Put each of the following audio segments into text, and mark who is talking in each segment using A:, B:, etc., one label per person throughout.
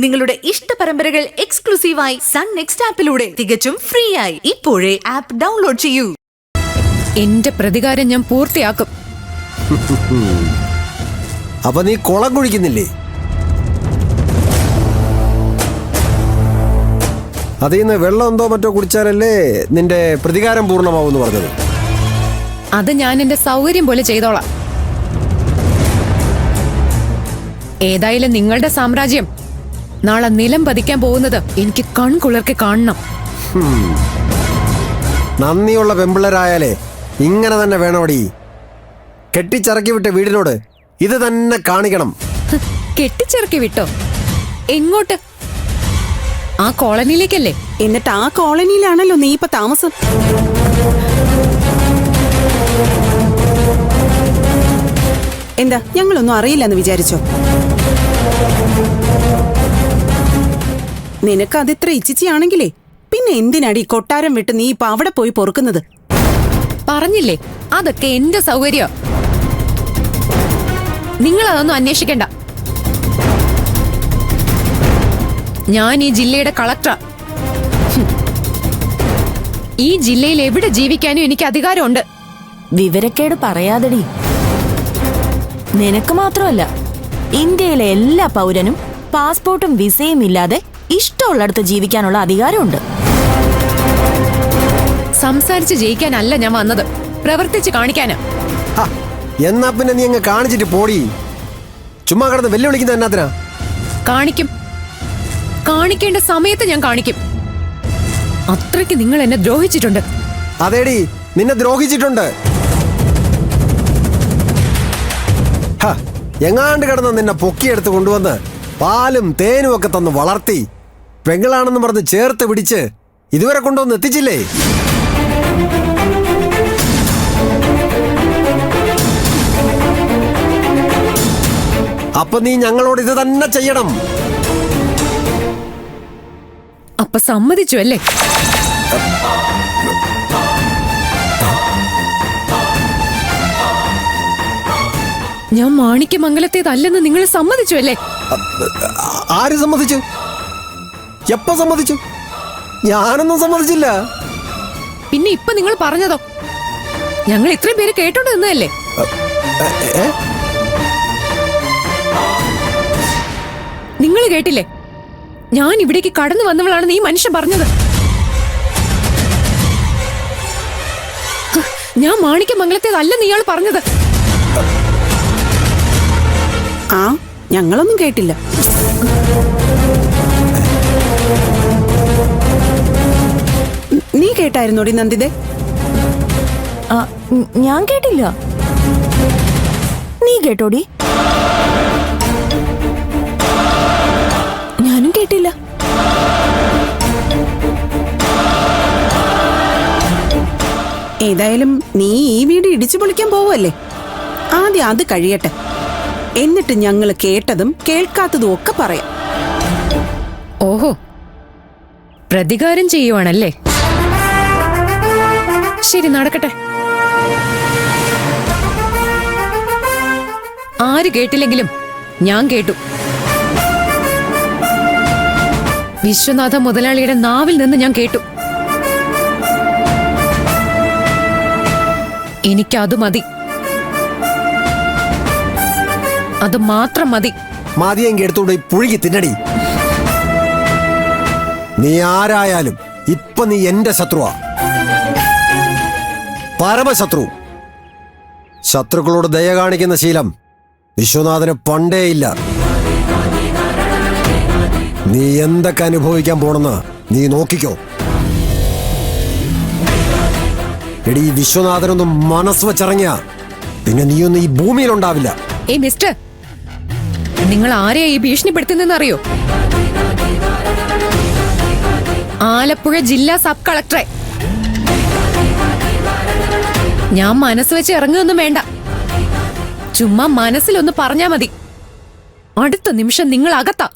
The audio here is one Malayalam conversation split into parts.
A: നിങ്ങളുടെ ഇഷ്ട പരമ്പരകൾ എക്സ്ക്ലൂസീവായി സൺ നെക്സ്റ്റ് ആപ്പിലൂടെ തികച്ചും ഫ്രീ ആയി. ഇപ്പോഴേ ആപ്പ് ഡൗൺലോഡ് ചെയ്യൂ.
B: എന്റെ പ്രതികാരം ഞാൻ പൂർത്തിയാക്കും.
C: അപ്പൊ നീ കുളം കുഴിക്കുന്നില്ലേ? അതിൽ നിന്ന് വെള്ളം എന്തോ മറ്റോ കുടിച്ചാലല്ലേ നിന്റെ പ്രതികാരം പൂർണ്ണമാവെന്ന് പറഞ്ഞത്?
B: അത് ഞാൻ എന്റെ സൗകര്യം പോലെ ചെയ്തോളാം. ഏതായാലും നിങ്ങളുടെ സാമ്രാജ്യം നാളെ നിലം പതിക്കാൻ പോകുന്നത് എനിക്ക് കൺകുളിർക്കെ കാണണം.
C: നന്ദിയുള്ള പെമ്പിള്ളരായാലേ ഇങ്ങനെ തന്നെ വേണമടി. കെട്ടിച്ചിറക്കി വിട്ട വീടിനോട് ഇത് തന്നെ കാണിക്കണം.
B: കെട്ടിച്ചിറക്കി വിട്ടോ? എങ്ങോട്ട്? ആ കോളനിയിലേക്കല്ലേ?
D: എന്നിട്ട് ആ കോളനിയിലാണല്ലോ നീ ഇപ്പൊ താമസം. എന്താ ഞങ്ങളൊന്നും അറിയില്ലെന്ന് വിചാരിച്ചോ? നിനക്ക് അതിത്ര ഇച്ഛിച്ചാണെങ്കിലേ പിന്നെ എന്തിനാടി കൊട്ടാരം വിട്ട് നീ ഇപ്പൊ അവിടെ പോയി പൊറുക്കുന്നത്?
B: പറഞ്ഞില്ലേ, അതൊക്കെ എന്റെ സൗകര്യം. നിങ്ങൾ അതൊന്നും അന്വേഷിക്കണ്ട. ഞാൻ ഈ ജില്ലയുടെ കളക്ടറാ. ഈ ജില്ലയിൽ എവിടെ ജീവിക്കാനും എനിക്ക് അധികാരമുണ്ട്.
E: വിവരക്കേട് പറയാതെടി. നിനക്ക് മാത്രമല്ല, ഇന്ത്യയിലെ എല്ലാ പൗരനും പാസ്പോർട്ടും വിസയും ഇല്ലാതെ ഇഷ്ടമുള്ളിടത്ത് ജീവിക്കാനുള്ള അധികാരമുണ്ട്.
B: സംസാരിച്ച് ജയിക്കാനല്ല ഞാൻ വന്നത്, പ്രവർത്തിച്ച് കാണിക്കാനാ.
C: എന്നാ പിന്നെ നീ അങ്ങ് കാണിച്ചിട്ട് പോടി. ചുമ്മാ കിടന്ന് വെല്ലുവിളിക്കുന്നത് എന്നാത്തിനാ?
B: കാണിക്കും. കാണിക്കേണ്ട സമയത്ത് ഞാൻ കാണിക്കും. അത്രയ്ക്ക് നിങ്ങൾ എന്നെ ദ്രോഹിച്ചിട്ടുണ്ട്.
C: അതേടി, നിന്നെ ദ്രോഹിച്ചിട്ടുണ്ട്. എങ്ങാണ്ട് കിടന്ന് നിന്നെ പൊക്കിയെടുത്ത് കൊണ്ടുവന്ന് പാലും തേനും ഒക്കെ തന്ന് വളർത്തി പെങ്ങളാണെന്ന് പറഞ്ഞ് ചേർത്ത് പിടിച്ച് ഇതുവരെ കൊണ്ടുവന്ന് എത്തിച്ചില്ലേ? അപ്പൊ നീ ഞങ്ങളോട് ഇത് തന്നെ ചെയ്യണം.
B: അപ്പൊ സമ്മതിച്ചു അല്ലേ? ഞാൻ മാണിക്യമംഗലത്തേതല്ലെന്ന് നിങ്ങൾ സമ്മതിച്ചു അല്ലേ?
C: ആര് സമ്മതിച്ചു? എപ്പോ സമ്മതിച്ചു? ഞാനൊന്നും സമ്മതിച്ചില്ല.
B: പിന്നെ ഇപ്പൊ നിങ്ങൾ പറഞ്ഞതോ? ഞങ്ങൾ ഇത്രയും പേര് കേട്ടോണ്ട് നിന്നതല്ലേ? നിങ്ങൾ കേട്ടില്ലേ? ഞാൻ ഇവിടേക്ക് കടന്നു വന്നവളാണെന്ന് ഈ മനുഷ്യൻ പറഞ്ഞത്. ഞാൻ മാണിക്യമംഗലത്തേതല്ലെന്ന് ഇയാൾ പറഞ്ഞത്.
D: ആ ഞങ്ങളൊന്നും കേട്ടില്ല. നീ കേട്ടായിരുന്നോടി നന്ദിതേ?
E: ഞാൻ കേട്ടില്ല. നീ കേട്ടോടി? ഞാനും കേട്ടില്ല.
D: ഏതായാലും നീ ഈ വീട് ഇടിച്ചു പൊളിക്കാൻ പോവല്ലേ? ആദ്യം അത് കഴിയട്ടെ, എന്നിട്ട് ഞങ്ങൾ കേട്ടതും കേൾക്കാത്തതും ഒക്കെ പറയാം.
B: ഓഹോ, പ്രതികാരം ചെയ്യുവാണല്ലേ? ശരി, നടക്കട്ടെ. ആര് കേട്ടില്ലെങ്കിലും ഞാൻ കേട്ടു. വിശ്വനാഥ മുതലാളിയുടെ നാവിൽ നിന്ന് ഞാൻ കേട്ടു. എനിക്കത് മതി. അത് മാത്രം മതി.
C: മതിയെങ്കിൽ എടുത്തോണ്ട് പുഴുകി തിന്നടി. നീ ആരായാലും ഇപ്പൊ നീ എന്റെ ശത്രുവാ, പരമശത്രു. ശത്രുക്കളോട് ദയ കാണിക്കുന്ന ശീലം വിശ്വനാഥന് പണ്ടേയില്ല. നീ എന്തൊക്കെ അനുഭവിക്കാൻ പോണെന്ന് നീ നോക്കിക്കോ. എടീ, വിശ്വനാഥനൊന്നും മനസ്സ് വെച്ചിറങ്ങിയ പിന്നെ നീയൊന്നും ഈ ഭൂമിയിലുണ്ടാവില്ല.
B: ഏയ് മിസ്റ്റർ, നിങ്ങൾ ആരെയാ ഈ ഭീഷണിപ്പെടുത്തുന്നെന്ന് അറിയോ? ആലപ്പുഴ ജില്ലാ സബ് കളക്ടറെ. ഞാൻ മനസ്സ് വെച്ച് ഇറങ്ങുകയൊന്നും വേണ്ട. ചുമ്മാ മനസ്സിലൊന്ന് പറഞ്ഞാ മതി. അടുത്ത നിമിഷം നിങ്ങൾ അകത്താ.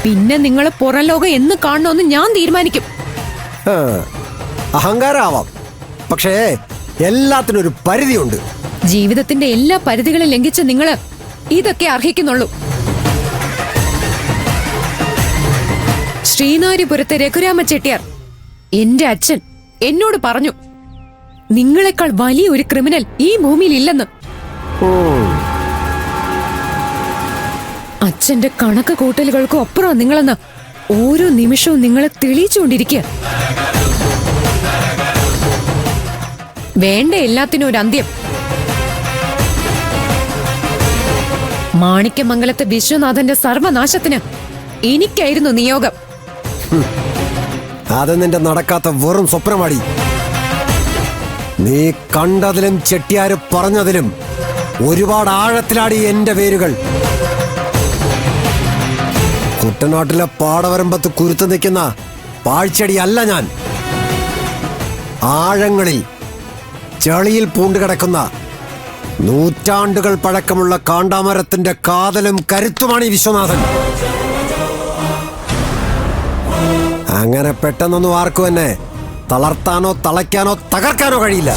B: പിന്നെ നിങ്ങളെ പുറം ലോകം എന്ന് കാണണമെന്ന് ഞാൻ തീരുമാനിക്കും.
C: അഹങ്കാരാവാം, പക്ഷേ എല്ലാത്തിനും ഒരു പരിധിയുണ്ട്.
B: ജീവിതത്തിന്റെ എല്ലാ പരിധികളും ലംഘിച്ച് നിങ്ങള് ഇതൊക്കെ അർഹിക്കുന്നുള്ളൂ. ശ്രീനാരിപുരത്തെ രഘുരാമ ചെട്ടിയാർ, എന്റെ അച്ഛൻ, എന്നോട് പറഞ്ഞു, നിങ്ങളെക്കാൾ വലിയ ഒരു ക്രിമിനൽ ഈ ഭൂമിയിൽ ഇല്ലെന്ന്. അച്ഛന്റെ കണക്ക് കൂട്ടലുകൾക്കും അപ്പുറം നിങ്ങളെന്ന് ഓരോ നിമിഷവും നിങ്ങളെ തെളിയിച്ചുകൊണ്ടിരിക്കുക. വേണ്ട എല്ലാത്തിനും ഒരു അന്ത്യം. മാണിക്യമംഗലത്തെ വിശ്വനാഥന്റെ സർവനാശത്തിന് എനിക്കായിരുന്നു നിയോഗം.
C: അത് നിന്റെ നടക്കാത്ത വെറും സ്വപ്നമാടി. നീ കണ്ടതിലും ചെട്ടിയാര് പറഞ്ഞതിലും ഒരുപാട് ആഴത്തിലാടി എന്റെ വേരുകൾ. കുട്ടനാട്ടിലെ പാടവരമ്പത്ത് കുരുത്തു നിൽക്കുന്ന പാഴ്ചെടിയല്ല ഞാൻ. ആഴങ്ങളിൽ ചെളിയിൽ പൂണ്ടുകിടക്കുന്ന നൂറ്റാണ്ടുകൾ പഴക്കമുള്ള കാണ്ടാമരത്തിന്റെ കാതലും കരുത്തുമാണ് ഈ വിശ്വനാഥൻ. അങ്ങനെ പെട്ടെന്നൊന്നും ആർക്കും എന്നെ തളർത്താനോ തളയ്ക്കാനോ തകർക്കാനോ കഴിയില്ല.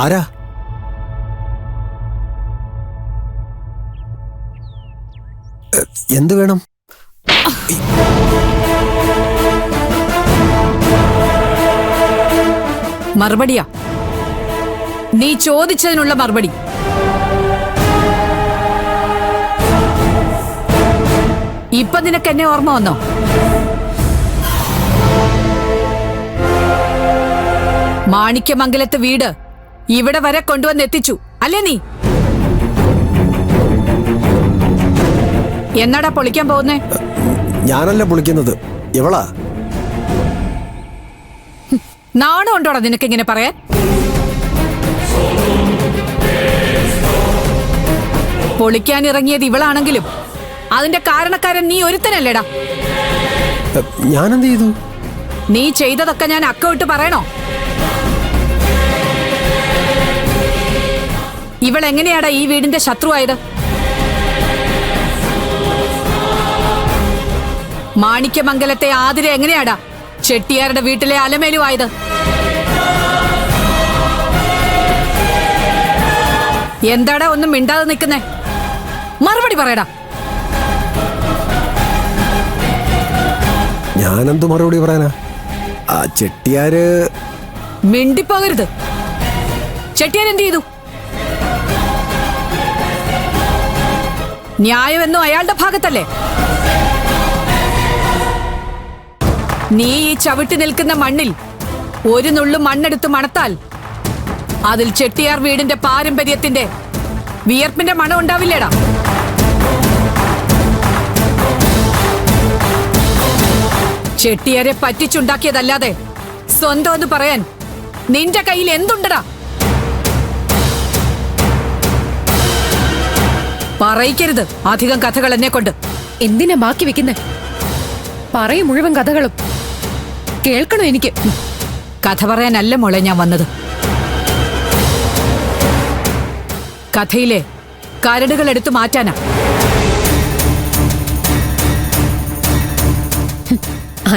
C: ആരാ? എന്ത് വേണം?
F: മറുപടിയാ, നീ ചോദിച്ചതിനുള്ള മറുപടി. ഇപ്പൊ നിനക്ക് എന്നെ ഓർമ്മ വന്നോ? മാണിക്യമംഗലത്ത് വീട് ഇവിടെ വരെ കൊണ്ടുവന്നെത്തിച്ചു അല്ലേ നീ? എന്നാടാ പൊളിക്കാൻ പോകുന്നേ?
C: ഞാനല്ല പൊളിക്കുന്നത്, ഇവളാ.
F: നാണം ഉണ്ടോടാ നിനക്ക് ഇങ്ങനെ പറയാൻ? പൊളിക്കാൻ ഇറങ്ങിയത് ഇവളാണെങ്കിലും അതിന്റെ കാരണക്കാരൻ നീ ഒരുത്തനല്ലേടാ.
C: ഞാനെന്ത് ചെയ്തു?
F: നീ ചെയ്തതൊക്കെ ഞാൻ അക്കമിട്ട് പറയണോ? ഇവളെങ്ങനെയാടാ ഈ വീടിന്റെ ശത്രുവായത്? മാണിക്യമംഗലത്തെ ആതിര എങ്ങനെയാടാ ചെട്ടിയാരുടെ വീട്ടിലെ അലമേലുവായത്? എന്താടാ ഒന്നും മിണ്ടാതെ നിൽക്കുന്നേ? മറുപടി പറയടാ.
C: ഞാനെന്തു മറുപടി പറയാനാ? ആ ചെട്ടിയാര്
F: മിണ്ടിപ്പോകരുത്. ചെട്ടിയാർ എന്ത് ചെയ്തു? ന്യായമെന്നും അയാളുടെ ഭാഗത്തല്ലേ? നീ ഈ ചവിട്ടി നിൽക്കുന്ന മണ്ണിൽ ഒരു നുള്ളു മണ്ണെടുത്ത് മണത്താൽ അതിൽ ചെട്ടിയാർ വീടിന്റെ പാരമ്പര്യത്തിന്റെ വിയർപ്പിന്റെ മണം ഉണ്ടാവില്ലേടാ? ചെട്ടിയാരെ പറ്റിച്ചുണ്ടാക്കിയതല്ലാതെ സ്വന്തം എന്ന് പറയാൻ നിന്റെ കയ്യിൽ എന്തുണ്ടടാ? പറയിക്കരുത് അധികം കഥകൾ എന്നെ കൊണ്ട്.
B: എന്തിനാ ബാക്കി വെക്കുന്നേ? പറയും മുഴുവൻ കഥകളും കേൾക്കണോ എനിക്ക്?
F: കഥ പറയാനല്ല മോളെ ഞാൻ വന്നത്. കഥയിലെ കരടുകൾ എടുത്തു മാറ്റാനാ.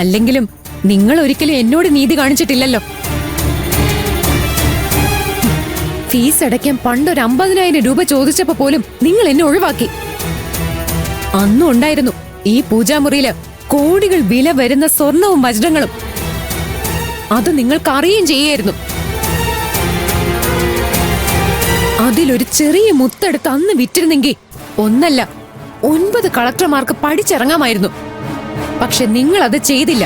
B: അല്ലെങ്കിലും നിങ്ങൾ ഒരിക്കലും എന്നോട് നീതി കാണിച്ചിട്ടില്ലല്ലോ. ഫീസ് അടയ്ക്കാൻ പണ്ടൊരു 50,000 രൂപ ചോദിച്ചപ്പോ പോലും നിങ്ങൾ എന്നെ ഒഴിവാക്കി. അന്നും ഉണ്ടായിരുന്നു ഈ പൂജാമുറിയില് കോടികൾ വില വരുന്ന സ്വർണവും വജ്രങ്ങളും. അത് നിങ്ങൾക്ക് അറിയുകയും ചെയ്യായിരുന്നു. അതിലൊരു ചെറിയ മുത്തെടുത്ത് അന്ന് വിറ്റിരുന്നെങ്കിൽ ഒന്നല്ല 9 കളക്ടർമാർക്ക് പഠിച്ചിറങ്ങാമായിരുന്നു. പക്ഷെ നിങ്ങൾ അത് ചെയ്തില്ല.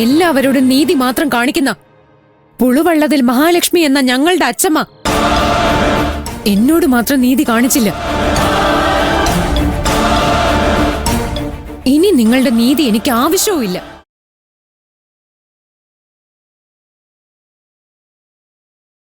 B: എല്ലാവരോടും നീതി മാത്രം കാണിക്കുന്ന പുളുവള്ളതിൽ മഹാലക്ഷ്മി എന്ന ഞങ്ങളുടെ അച്ഛമ്മ എന്നോട് മാത്രം നീതി കാണിച്ചില്ല. ഇനി നിങ്ങളുടെ നീതി എനിക്ക് ആവശ്യവുമില്ല.